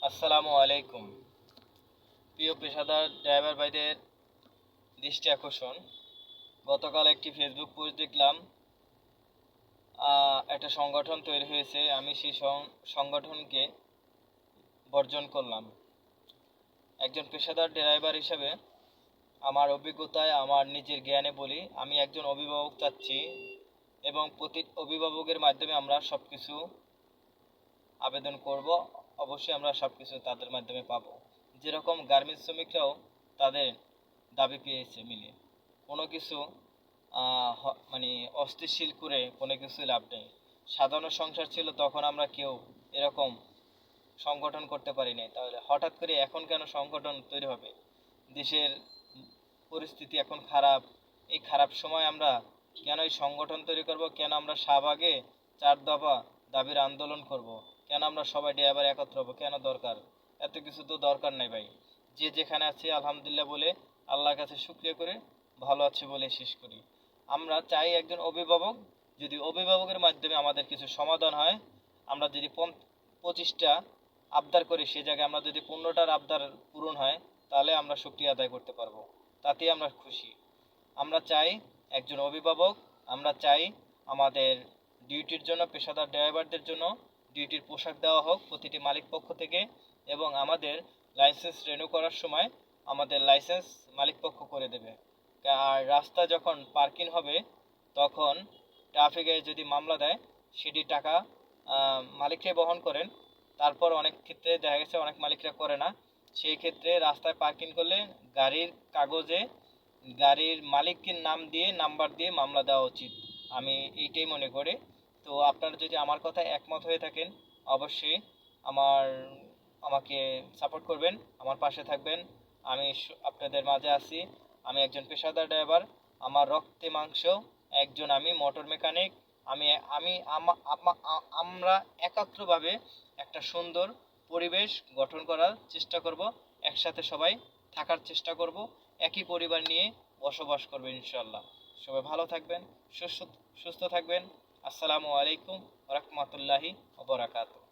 আসসালামু আলাইকুম। প্রিয় পেশাদার ড্রাইভার ভাইদের দৃষ্টি আকর্ষণ, গতকাল একটি ফেসবুক পোস্ট দেখলাম, একটা সংগঠন তৈরি হয়েছে। আমি সেই সংগঠনকে বর্জন করলাম। একজন পেশাদার ড্রাইভার হিসেবে আমার অভিজ্ঞতায়, আমার নিজের জ্ঞানে বলি, আমি একজন অভিভাবক চাচ্ছি এবং প্রতি অভিভাবকের মাধ্যমে আমরা সব কিছু আবেদন করব। অবশ্যই আমরা সব কিছু তাদের মাধ্যমে পাবো। যেরকম গার্মেন্টস শ্রমিকরাও তাদের দাবি পেয়েছে মিলে। কোনো কিছু মানে অস্থিতিশীল করে কোনো কিছু লাভ নেই। সাধারণ সংসার ছিল তখন আমরা কেউ এরকম সংগঠন করতে পারি নাই, তাহলে হঠাৎ করে এখন কেন সংগঠন তৈরি হবে? দেশের পরিস্থিতি এখন খারাপ। এই খারাপ সময় আমরা কেন এই সংগঠন তৈরি করব? কেন আমরা শাহবাগে 4 দফা দাবির আন্দোলন করব? কেন আমরা সবাই ড্রাইভার একত্র হবো? কেন দরকার? এত কিছু তো দরকার নাই ভাই। যে যেখানে আছে আলহামদুলিল্লাহ বলে আল্লাহর কাছে শুকরিয়া করে ভালো আছে বলে শেষ করি। আমরা চাই একজন অভিভাবক, যদি অভিভাবকের মাধ্যমে আমাদের কিছু সমাধান হয়, আমরা যদি 25টা আবদার করি, সে জায়গায় আমরা যদি 15টার আবদার পূরণ হয়, তাহলে আমরা শুকরিয়া আদায় করতে পারবো। তাতেই আমরা খুশি। আমরা চাই একজন অভিভাবক, আমরা চাই আমাদের ডিউটির জন্য, পেশাদার ড্রাইভারদের জন্য ডিউটির পোশাক দেওয়া হোক প্রতিটি মালিক পক্ষ থেকে, এবং আমাদের লাইসেন্স রিনিউ করার সময় আমাদের লাইসেন্স মালিক পক্ষ করে দেবে। আর রাস্তা যখন পার্কিং হবে তখন ট্রাফিকে যদি মামলা দেয়, সেটি টাকা মালিকরাই বহন করেন। তারপর অনেক ক্ষেত্রে দেখা গেছে অনেক মালিকরা করে না। সেই ক্ষেত্রে রাস্তায় পার্কিং করলে গাড়ির কাগজে গাড়ির মালিকের নাম দিয়ে, নাম্বার দিয়ে মামলা দেওয়া উচিত। আমি এইটাই মনে করি। তো আপনারা যদি আমার কথায় একমত হয়ে থাকেন, অবশ্যই আমার আমাকে সাপোর্ট করবেন, আমার পাশে থাকবেন। আমি আপনাদের মাঝে আছি। আমি একজন পেশাদার ড্রাইভার। আমার রক্তে মাংস একজন আমি মোটর মেকানিক। আমি আমি আমরা একত্রভাবে একটা সুন্দর পরিবেশ গঠন করার চেষ্টা করব। একসাথে সবাই থাকার চেষ্টা করব। একই পরিবার নিয়ে বসবাস করবে ইনশাল্লাহ। সবাই ভালো থাকবেন, সুস্থ সুস্থ থাকবেন। আসসালামু আলাইকুম ওয়া রাহমাতুল্লাহি ওয়া বারাকাতুহু।